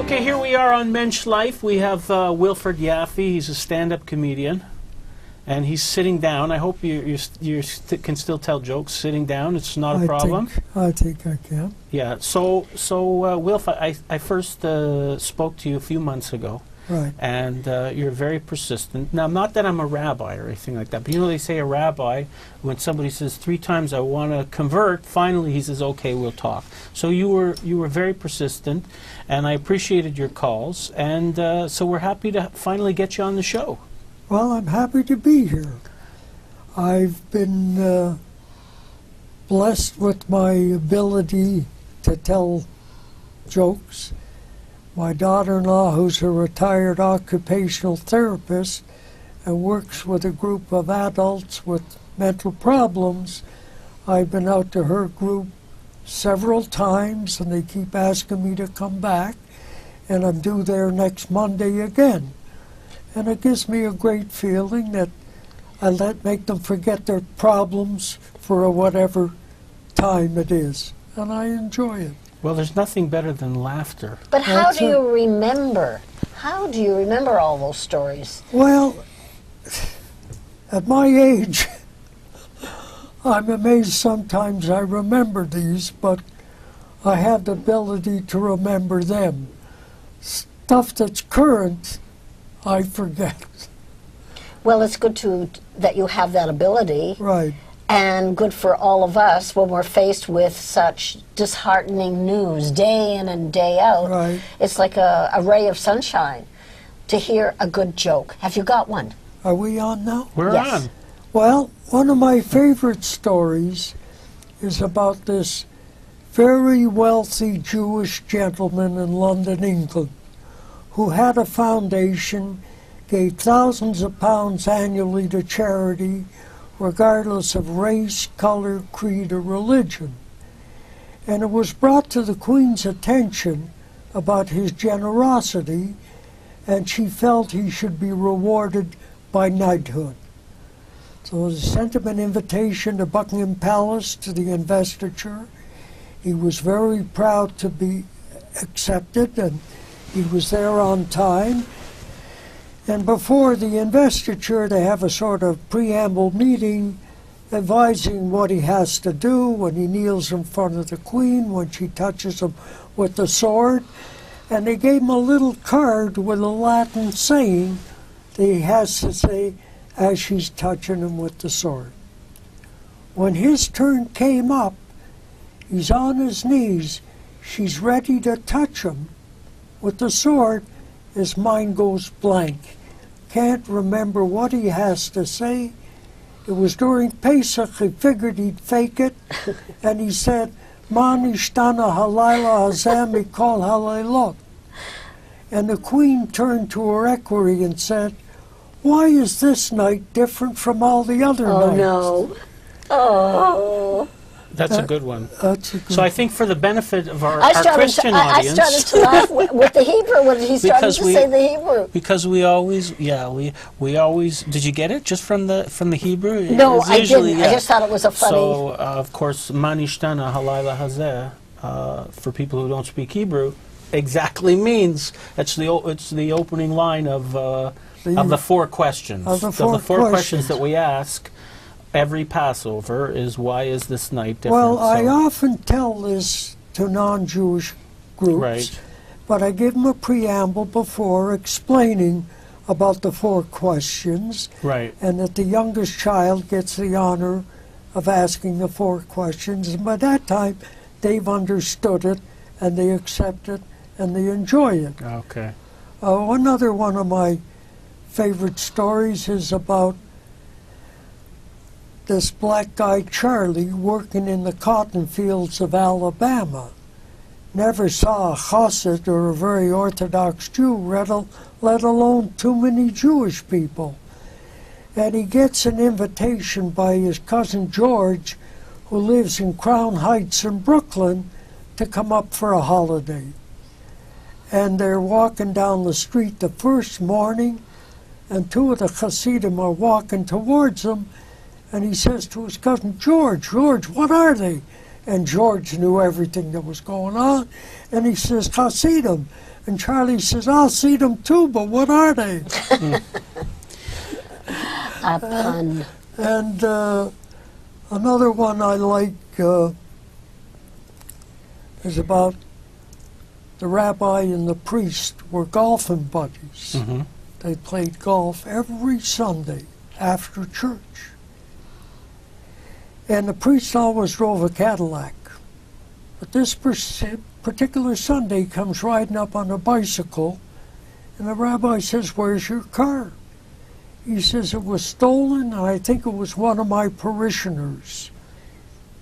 Okay, here we are on MENSCHlife. We have Wilfred Yaphe. He's a stand-up comedian, and he's sitting down. I hope you can still tell jokes sitting down. It's not a problem. I think I can. Yeah. So Wilf, I first spoke to you a few months ago. Right. And you're very persistent. Now, not that I'm a rabbi or anything like that, but you know they say a rabbi, when somebody says 3 times I want to convert, finally he says, okay, we'll talk. So you were very persistent, and I appreciated your calls, and so we're happy to finally get you on the show. Well, I'm happy to be here. I've been blessed with my ability to tell jokes. My daughter-in-law, who's a retired occupational therapist and works with a group of adults with mental problems, I've been out to her group several times, and they keep asking me to come back, and I'm due there next Monday again. And it gives me a great feeling that I make them forget their problems for whatever time it is, and I enjoy it. Well, there's nothing better than laughter. But how do you remember? How do you remember all those stories? Well, at my age, I'm amazed sometimes I remember these, but I have the ability to remember them. Stuff that's current, I forget. Well, it's good that you have that ability. Right. And good for all of us when we're faced with such disheartening news day in and day out. Right. It's like a ray of sunshine to hear a good joke. Have you got one? Are we on now? We're Yes. on. Well, one of my favorite stories is about this very wealthy Jewish gentleman in London, England, who had a foundation, gave thousands of pounds annually to charity, regardless of race, color, creed, or religion. And it was brought to the Queen's attention about his generosity, and she felt he should be rewarded by knighthood. So they sent him an invitation to Buckingham Palace to the investiture. He was very proud to be accepted, and he was there on time. And before the investiture, they have a sort of preamble meeting advising what he has to do when he kneels in front of the Queen, when she touches him with the sword. And they gave him a little card with a Latin saying that he has to say as she's touching him with the sword. When his turn came up, he's on his knees. She's ready to touch him with the sword. His mind goes blank. Can't remember what he has to say. It was during Pesach. He figured he'd fake it. And he said, Ma nishtana halayla hazeh mikol halaylot. And the Queen turned to her equerry and said, why is this night different from all the other nights? Oh, no. Oh. That's a good one. That's a good So I think for the benefit of our Christian I audience... started to laugh with the Hebrew when he started to say the Hebrew. Because we always, we always... Did you get it just from the Hebrew? No, It's I usually, didn't. I just thought it was a funny... So, of course, manishtana halayla hazeh, for people who don't speak Hebrew, exactly means, it's the opening line of the 4 questions. Of the four questions that we ask every Passover is, why is this night different? Well, I often tell this to non-Jewish groups, Right. but I give them a preamble before explaining about the 4 questions, Right. and that the youngest child gets the honor of asking the 4 questions. And by that time, they've understood it, and they accept it, and they enjoy it. Okay. Another one of my favorite stories is about this black guy, Charlie, working in the cotton fields of Alabama. Never saw a chassid or a very Orthodox Jew, let alone too many Jewish people. And he gets an invitation by his cousin George, who lives in Crown Heights in Brooklyn, to come up for a holiday. And they're walking down the street the first morning, and 2 of the Hasidim are walking towards him, and he says to his cousin, George, what are they? And George knew everything that was going on, and he says, Hasidim. And Charlie says, I'll see them too, but what are they? A pun. And another one I like is about the rabbi and the priest were golfing buddies. Mm-hmm. They played golf every Sunday after church. And the priest always drove a Cadillac. But this particular Sunday comes riding up on a bicycle, and the rabbi says, where's your car? He says, it was stolen, and I think it was one of my parishioners.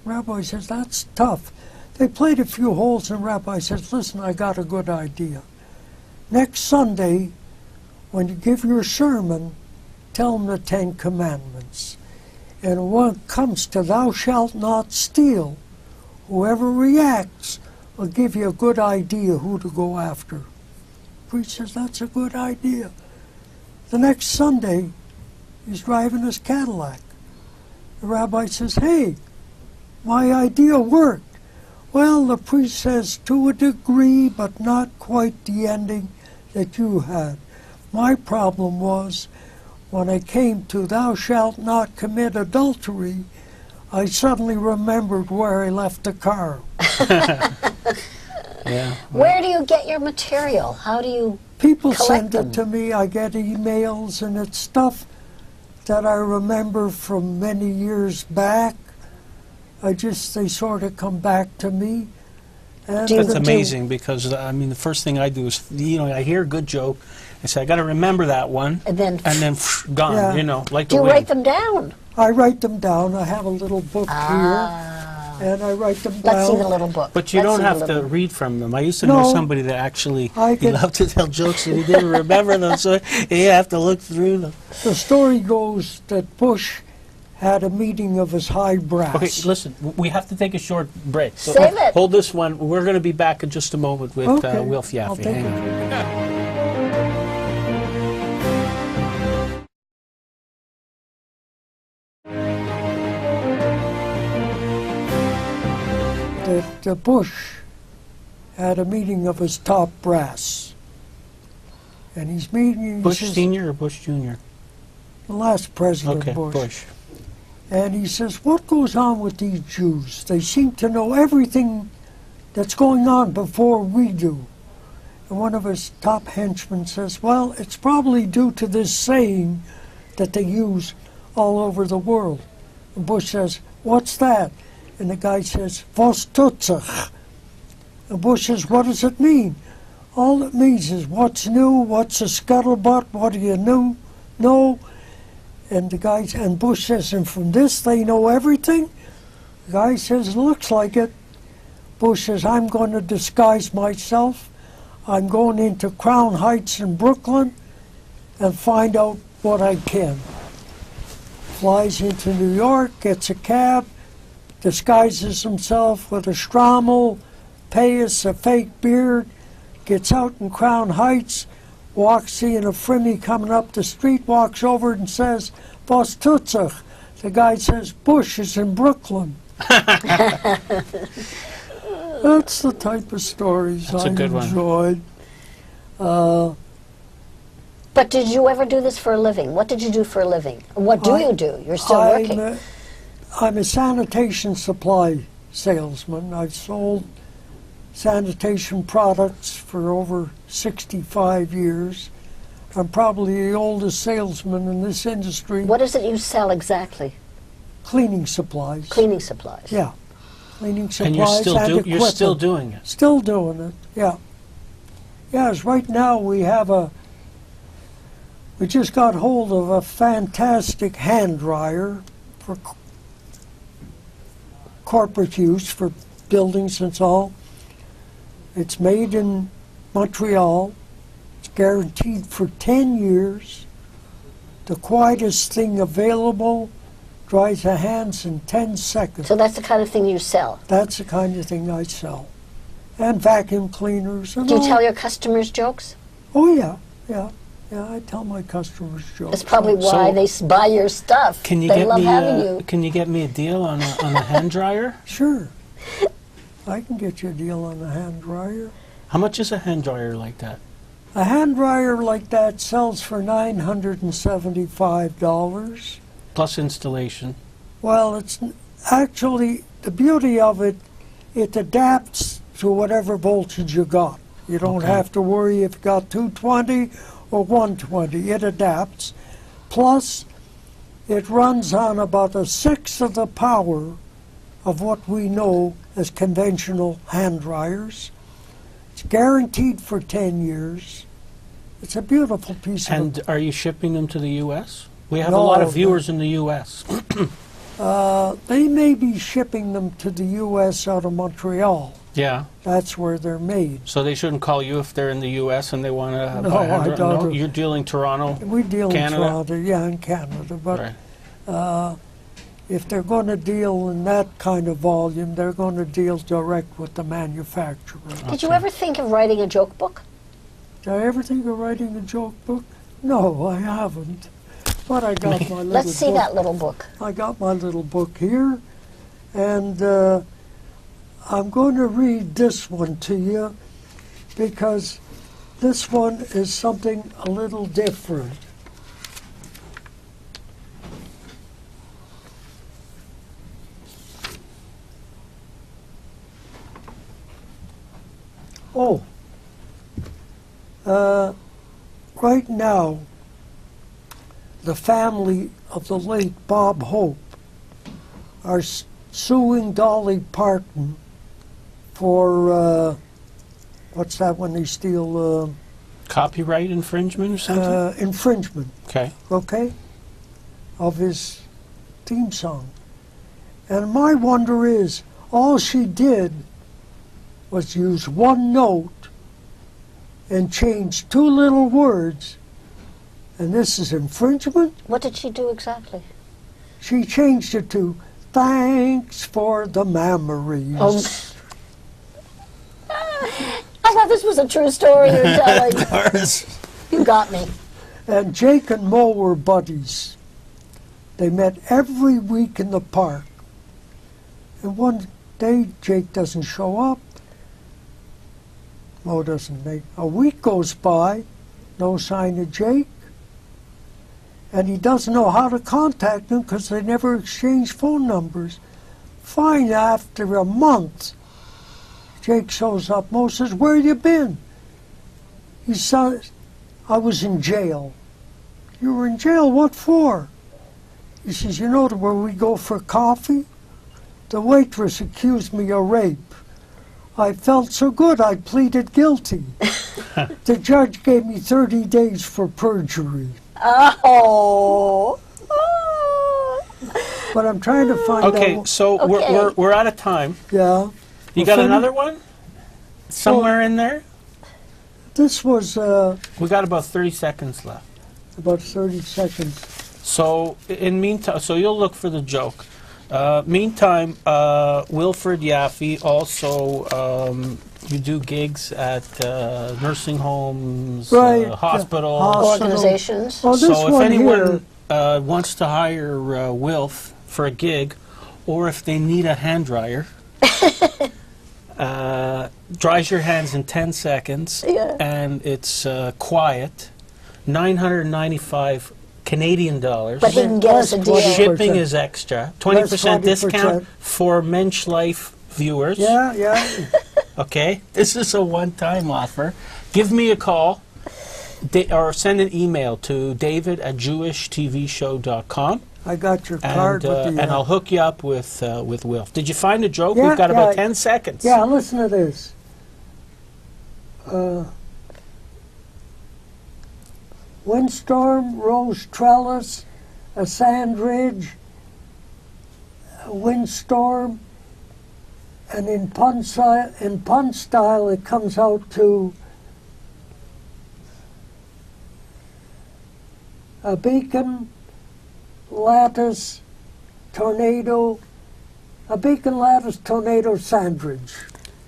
Rabbi says, that's tough. They played a few holes, and Rabbi says, listen, I got a good idea. Next Sunday, when you give your sermon, tell them the 10 Commandments. And when it comes to thou shalt not steal, whoever reacts will give you a good idea who to go after. The priest says, that's a good idea. The next Sunday, he's driving his Cadillac. The rabbi says, hey, my idea worked. Well, the priest says, to a degree, but not quite the ending that you had. My problem was, when I came to thou shalt not commit adultery, I suddenly remembered where I left the car. Yeah. Where do you get your material? How do you People collect send it them? to me. I get emails, and it's stuff that I remember from many years back. They sort of come back to me. And Do you- That's amazing because, I mean, the first thing I do is, I hear a good joke. I say, I got to remember that one. And then Gone, Yeah. like do the you wind. write them down? I write them down. I have a little book Ah. here, and I write them Let's see the down. little book. But you Let's don't see the have little to read from them. I used to know No. somebody that actually I he can- loved to tell jokes and he didn't remember them, so you have to look through them. The story goes that Bush had a meeting of his high brass. Okay, listen, we have to take a short break. So Save it. Hold this one. We're going to be back in just a moment with Okay, Wilf I'll Yaphe. take Hang it. on. That Bush had a meeting of his top brass. And he's meeting Bush he says, Senior or Bush Junior? the last President Okay, Bush. Bush. And he says, what goes on with these Jews? They seem to know everything that's going on before we do. And one of his top henchmen says, well, it's probably due to this saying that they use all over the world. And Bush says, what's that? And the guy says, was tut sich? And Bush says, what does it mean? All it means is what's new, what's a scuttlebutt, what do you know? And the guy, and Bush says, and from this they know everything? The guy says, looks like it. Bush says, I'm going to disguise myself. I'm going into Crown Heights in Brooklyn and find out what I can. Flies into New York, gets a cab, disguises himself with a strommel, payas, a fake beard, gets out in Crown Heights, walks, seeing a frimmy coming up the street, walks over and says, was tut sich? The guy says, Bush is in Brooklyn. That's the type of stories That's I a good one. enjoyed. But did you ever do this for a living? What did you do for a living? What do you do? You're still working. I'm a sanitation supply salesman. I've sold sanitation products for over 65 years. I'm probably the oldest salesman in this industry. What is it you sell exactly? Cleaning supplies. Cleaning supplies. Yeah. Cleaning supplies And you're still, and you're still equipment. doing it. Still doing it, yeah. Yes, right now we just got hold of a fantastic hand dryer for corporate use for buildings and all. It's made in Montreal. It's guaranteed for 10 years. The quietest thing available, dries the hands in 10 seconds. So that's the kind of thing you sell. That's the kind of thing I sell. And vacuum cleaners and Do you all. tell your customers jokes? Oh, yeah. I tell my customers jokes. That's probably why So- they buy your stuff. Can you they get love me? having you. Can you get me a deal on a hand dryer? Sure. I can get you a deal on a hand dryer. How much is a hand dryer like that? A hand dryer like that sells for $975. Plus installation. Well, it's actually, the beauty of it, it adapts to whatever voltage you got. You don't Okay. have to worry if you got 220 or 120. It adapts. Plus, it runs on about a sixth of the power of what we know as conventional hand dryers. It's guaranteed for 10 years. It's a beautiful piece of And are you shipping them to the U.S.? We have a No, lot of no. viewers in the U.S. They may be shipping them to the U.S. out of Montreal. Yeah. That's where they're made. So they shouldn't call you if they're in the U.S. and they want to No, buy a hand I dryer? don't. No, you're dealing Toronto. We deal Canada? in Toronto, yeah, in Canada. But Right. if they're going to deal in that kind of volume, they're going to deal direct with the manufacturer. Did you ever think of writing a joke book? Did I ever think of writing a joke book? No, I haven't. But I got my little Let's see book. that little book. I got my little book here, and I'm going to read this one to you because this one is something a little different. Oh, right now, the family of the late Bob Hope are suing Dolly Parton for, what's that when they steal Copyright infringement or something? infringement, Okay. okay, of his theme song. And my wonder is, all she did was use one note and change two little words, and this is infringement? What did she do exactly? She changed it to, thanks for the memories. I thought this was a true story you're telling. Doris. You got me. And Jake and Mo were buddies. They met every week in the park. And one day, Jake doesn't show up. Mo doesn't make. A week goes by, no sign of Jake. And he doesn't know how to contact him because they never exchanged phone numbers. Finally, after a month, Jake shows up. Mo says, "Where you been?" He says, "I was in jail." "You were in jail? What for?" He says, "You know where we go for coffee? The waitress accused me of rape. I felt so good I pleaded guilty. The judge gave me 30 days for perjury." Oh. But I'm trying to find Okay, out. so Okay. we're out of time. Yeah. You Well, got finish- another one? Somewhere in there? This was We got about 30 seconds left. about 30 seconds. So in meantime, so you'll look for the joke. Meantime, Wilfred Yaphe also, you do gigs at nursing homes, Right, hospitals. Organizations. Oh, this So if one anyone here. wants to hire Wilf for a gig, or if they need a hand dryer, dries your hands in 10 seconds, Yeah. and it's quiet, 995 Canadian dollars. But he can get us a deal. Shit. Shipping is extra. 20% 20%. discount for MENSCHlife viewers. Yeah, yeah. Okay? This is a one-time offer. Give me a call or send an email to david@jewishtvshow.com. I got your card with the. And I'll hook you up with Wilf. Did you find a joke? Yeah, We've got about yeah. 10 seconds. Yeah, listen to this. Windstorm, rose trellis, a sand ridge, a windstorm, and in pun style it comes out to a beacon, lattice, tornado, a beacon, lattice, tornado, sandridge.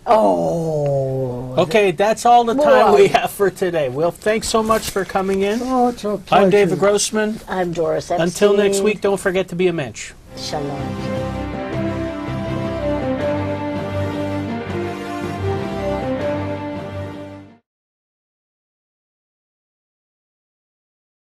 Oh. Okay, that's all the time Whoa. we have for today. Wilf, thanks so much for coming in. Oh, it's a pleasure. I'm David Grossman. I'm Doris Epstein. Until next week, don't forget to be a mensch. Shalom.